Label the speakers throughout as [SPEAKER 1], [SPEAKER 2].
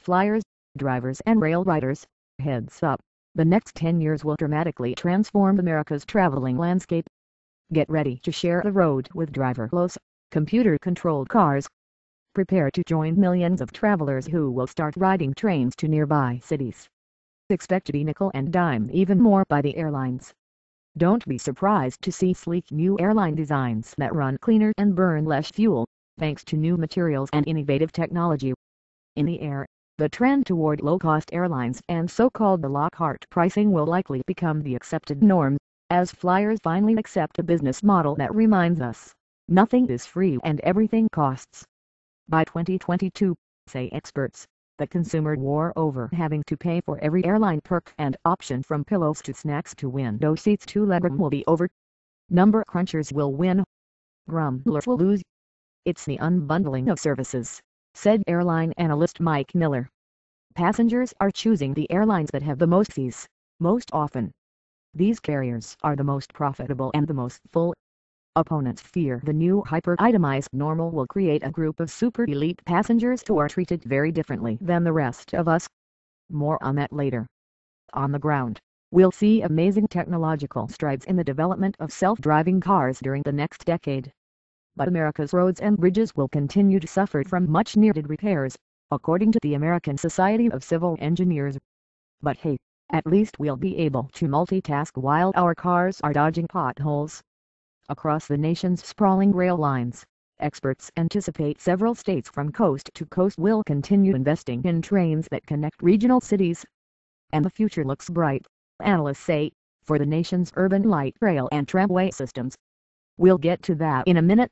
[SPEAKER 1] flyers, drivers and rail riders, heads up. The next 10 years will dramatically transform America's traveling landscape. Get ready to share the road with driverless, computer-controlled cars. Prepare to join millions of travelers who will start riding trains to nearby cities. Expect to be nickel and dime even more by the airlines. Don't be surprised to see sleek new airline designs that run cleaner and burn less fuel, thanks to new materials and innovative technology. In the air, the trend toward low-cost airlines and so-called à la carte pricing will likely become the accepted norm, as flyers finally accept a business model that reminds us, nothing is free and everything costs. By 2022, say experts, the consumer war over having to pay for every airline perk and option from pillows to snacks to window seats to legroom will be over. Number crunchers will win. Grumblers will lose. It's the unbundling of services, said airline analyst Mike Miller. Passengers are choosing the airlines that have the most fees, most often. These carriers are the most profitable and the most full. Opponents fear the new hyper-itemized normal will create a group of super elite passengers who are treated very differently than the rest of us. More on that later. On the ground, we'll see amazing technological strides in the development of self-driving cars during the next decade. But America's roads and bridges will continue to suffer from much-needed repairs, according to the American Society of Civil Engineers. But hey, at least we'll be able to multitask while our cars are dodging potholes. Across the nation's sprawling rail lines, experts anticipate several states from coast to coast will continue investing in trains that connect regional cities. And the future looks bright, analysts say, for the nation's urban light rail and tramway systems. We'll get to that in a minute.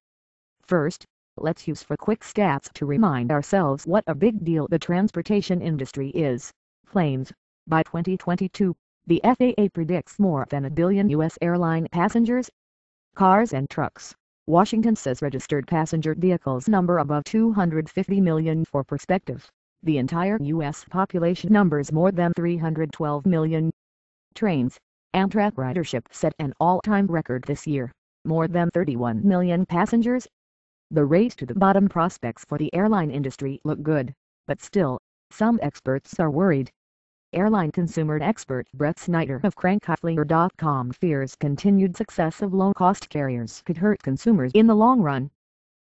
[SPEAKER 1] First, let's use for quick stats to remind ourselves what a big deal the transportation industry is. Planes. By 2022, the FAA predicts more than 1 billion U.S. airline passengers. Cars and trucks. Washington says registered passenger vehicles number above 250 million. For perspective, the entire U.S. population numbers more than 312 million. Trains. Amtrak ridership set an all-time record this year, more than 31 million passengers. The race to the bottom prospects for the airline industry look good, but still, some experts are worried. Airline consumer expert Brett Snyder of Crankcutler.com fears continued success of low-cost carriers could hurt consumers in the long run.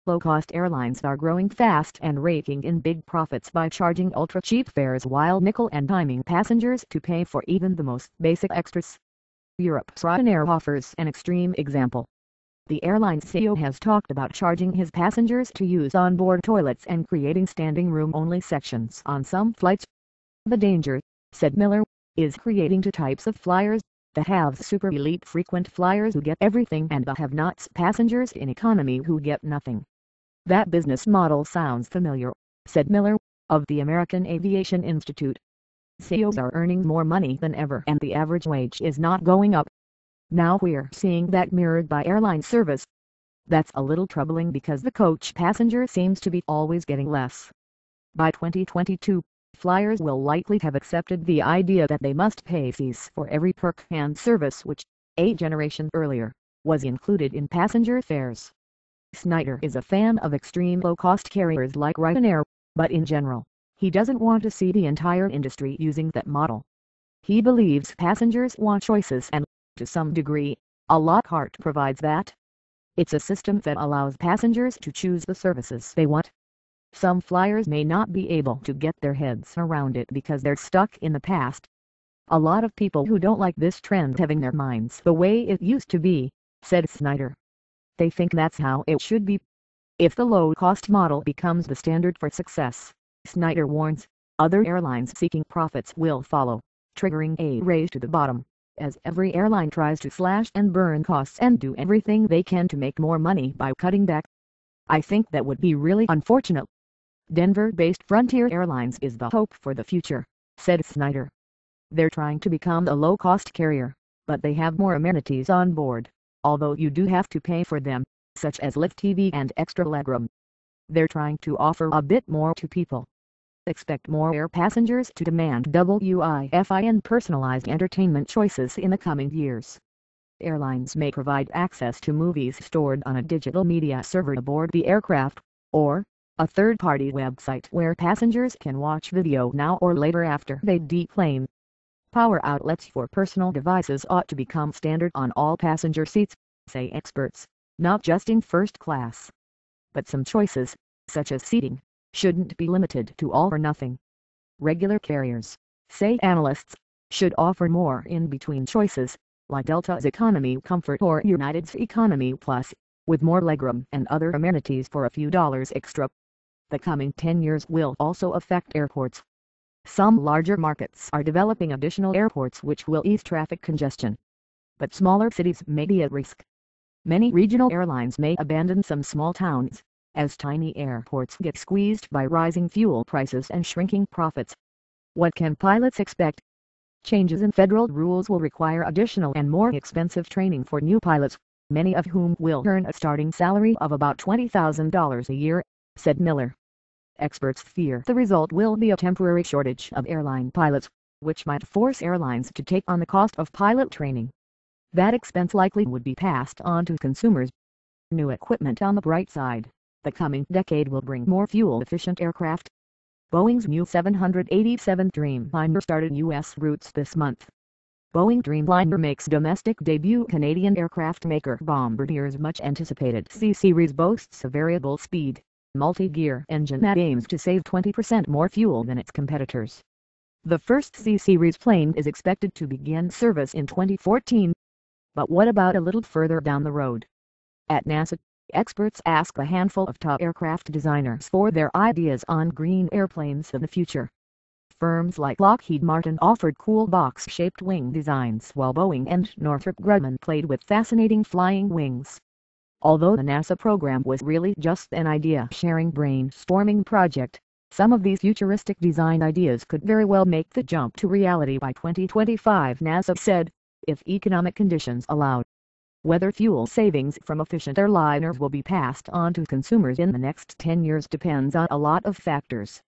[SPEAKER 1] Low-cost airlines are growing fast and raking in big profits by charging ultra-cheap fares while nickel and diming passengers to pay for even the most basic extras. Europe's Ryanair offers an extreme example. The airline's CEO has talked about charging his passengers to use onboard toilets and creating standing room-only sections on some flights. The danger, said Miller, is creating two types of flyers: the haves super elite frequent flyers who get everything and the have-nots passengers in economy who get nothing. That business model sounds familiar, said Miller, of the American Aviation Institute. CEOs are earning more money than ever and the average wage is not going up. Now we're seeing that mirrored by airline service. That's a little troubling because the coach passenger seems to be always getting less. By 2022, flyers will likely have accepted the idea that they must pay fees for every perk and service which, a generation earlier, was included in passenger fares. Snyder is a fan of extreme low-cost carriers like Ryanair, but in general, he doesn't want to see the entire industry using that model. He believes passengers want choices and, to some degree, à la carte provides that. It's a system that allows passengers to choose the services they want. Some flyers may not be able to get their heads around it because they're stuck in the past. A lot of people who don't like this trend having their minds the way it used to be, said Snyder. They think that's how it should be. If the low-cost model becomes the standard for success, Snyder warns, other airlines seeking profits will follow, triggering a race to the bottom, as every airline tries to slash and burn costs and do everything they can to make more money by cutting back. I think that would be really unfortunate. Denver-based Frontier Airlines is the hope for the future, said Snyder. They're trying to become a low-cost carrier, but they have more amenities on board, although you do have to pay for them, such as live TV and extra legroom. They're trying to offer a bit more to people. Expect more air passengers to demand Wi-Fi and personalized entertainment choices in the coming years. Airlines may provide access to movies stored on a digital media server aboard the aircraft, or, a third-party website where passengers can watch video now or later after they deplane. Power outlets for personal devices ought to become standard on all passenger seats, say experts, not just in first class. But some choices, such as seating, shouldn't be limited to all or nothing. Regular carriers, say analysts, should offer more in-between choices, like Delta's Economy Comfort or United's Economy Plus, with more legroom and other amenities for a few dollars extra. The coming 10 years will also affect airports. Some larger markets are developing additional airports which will ease traffic congestion. But smaller cities may be at risk. Many regional airlines may abandon some small towns, as tiny airports get squeezed by rising fuel prices and shrinking profits. What can pilots expect? Changes in federal rules will require additional and more expensive training for new pilots, many of whom will earn a starting salary of about $20,000 a year, said Miller. Experts fear the result will be a temporary shortage of airline pilots, which might force airlines to take on the cost of pilot training. That expense likely would be passed on to consumers. New equipment on the bright side, the coming decade will bring more fuel-efficient aircraft. Boeing's new 787 Dreamliner started U.S. routes this month. Boeing Dreamliner makes domestic debut. Canadian aircraft maker Bombardier's much-anticipated C-Series boasts a variable speed, multi-gear engine that aims to save 20% more fuel than its competitors. The first C-Series plane is expected to begin service in 2014. But what about a little further down the road? At NASA, experts ask a handful of top aircraft designers for their ideas on green airplanes of the future. Firms like Lockheed Martin offered cool box-shaped wing designs, while Boeing and Northrop Grumman played with fascinating flying wings. Although the NASA program was really just an idea-sharing brainstorming project, some of these futuristic design ideas could very well make the jump to reality by 2025, NASA said, if economic conditions allow. Whether fuel savings from efficient airliners will be passed on to consumers in the next 10 years depends on a lot of factors.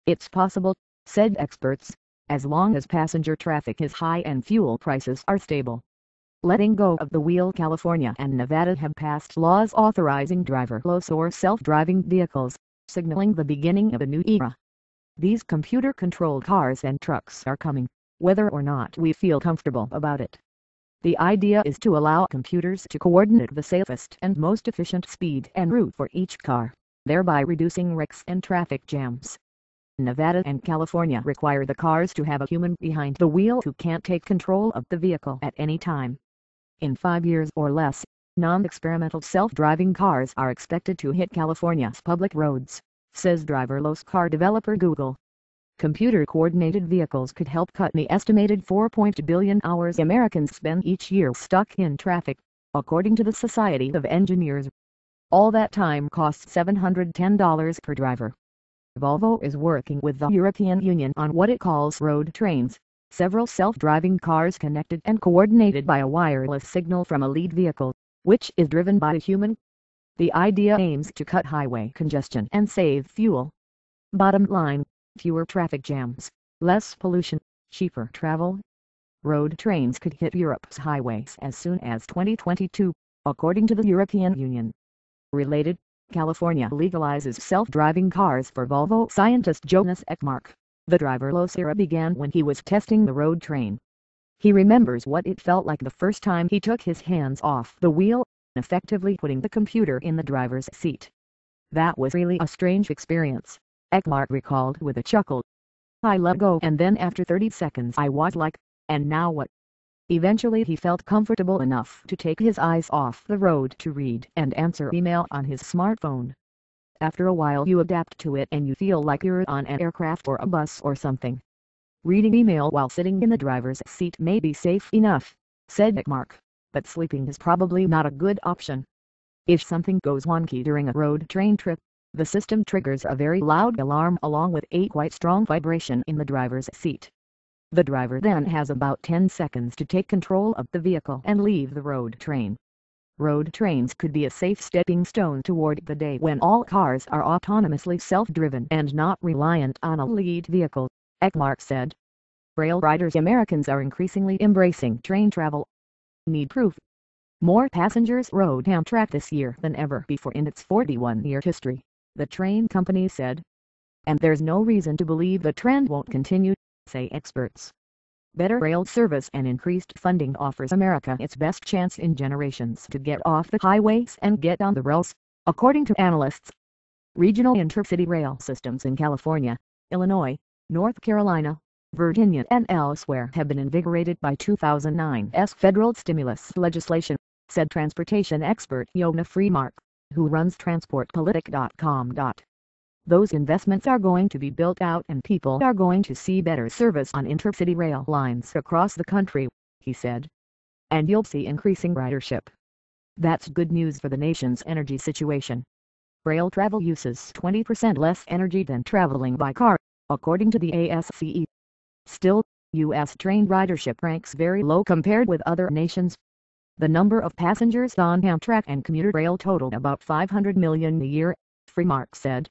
[SPEAKER 1] It's possible, said experts, as long as passenger traffic is high and fuel prices are stable. Letting go of the wheel. California and Nevada have passed laws authorizing driverless or self-driving vehicles, signaling the beginning of a new era. These computer-controlled cars and trucks are coming, whether or not we feel comfortable about it. The idea is to allow computers to coordinate the safest and most efficient speed and route for each car, thereby reducing wrecks and traffic jams. Nevada and California require the cars to have a human behind the wheel who can't take control of the vehicle at any time. In 5 years or less, non-experimental self-driving cars are expected to hit California's public roads, says driverless car developer Google. Computer-coordinated vehicles could help cut the estimated 4.2 billion hours Americans spend each year stuck in traffic, according to the Society of Engineers. All that time costs $710 per driver. Volvo is working with the European Union on what it calls road trains, several self-driving cars connected and coordinated by a wireless signal from a lead vehicle, which is driven by a human. The idea aims to cut highway congestion and save fuel. Bottom line, fewer traffic jams, less pollution, cheaper travel. Road trains could hit Europe's highways as soon as 2022, according to the European Union. Related, California legalizes self-driving cars for Volvo scientist Jonas Ekmark. The driverless era began when he was testing the road train. He remembers what it felt like the first time he took his hands off the wheel, effectively putting the computer in the driver's seat. That was really a strange experience, Ekmark recalled with a chuckle. I let go and then after 30 seconds I was like, and now what? Eventually he felt comfortable enough to take his eyes off the road to read and answer email on his smartphone. After a while you adapt to it and you feel like you're on an aircraft or a bus or something. Reading email while sitting in the driver's seat may be safe enough, said Ekmark, but sleeping is probably not a good option. If something goes wonky during a road train trip, the system triggers a very loud alarm along with a quite strong vibration in the driver's seat. The driver then has about 10 seconds to take control of the vehicle and leave the road train. Road trains could be a safe stepping stone toward the day when all cars are autonomously self-driven and not reliant on a lead vehicle, Ekmark said. Rail riders. Americans are increasingly embracing train travel. Need proof? More passengers rode Amtrak this year than ever before in its 41-year history. the train company said. And there's no reason to believe the trend won't continue, say experts. Better rail service and increased funding offers America its best chance in generations to get off the highways and get on the rails, according to analysts. Regional intercity rail systems in California, Illinois, North Carolina, Virginia and elsewhere have been invigorated by 2009's federal stimulus legislation, said transportation expert Yonah Freemark, who runs TransportPolitic.com. Those investments are going to be built out and people are going to see better service on intercity rail lines across the country, he said. And you'll see increasing ridership. That's good news for the nation's energy situation. Rail travel uses 20% less energy than traveling by car, according to the ASCE. Still, U.S. train ridership ranks very low compared with other nations. The number of passengers on Amtrak and commuter rail totaled about 500 million a year, Freemark said.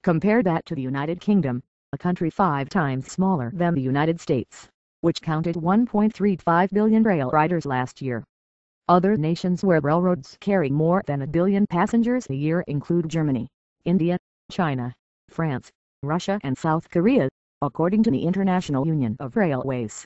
[SPEAKER 1] Compare that to the United Kingdom, a country 5 times smaller than the United States, which counted 1.35 billion rail riders last year. Other nations where railroads carry more than 1 billion passengers a year include Germany, India, China, France, Russia and South Korea, according to the International Union of Railways.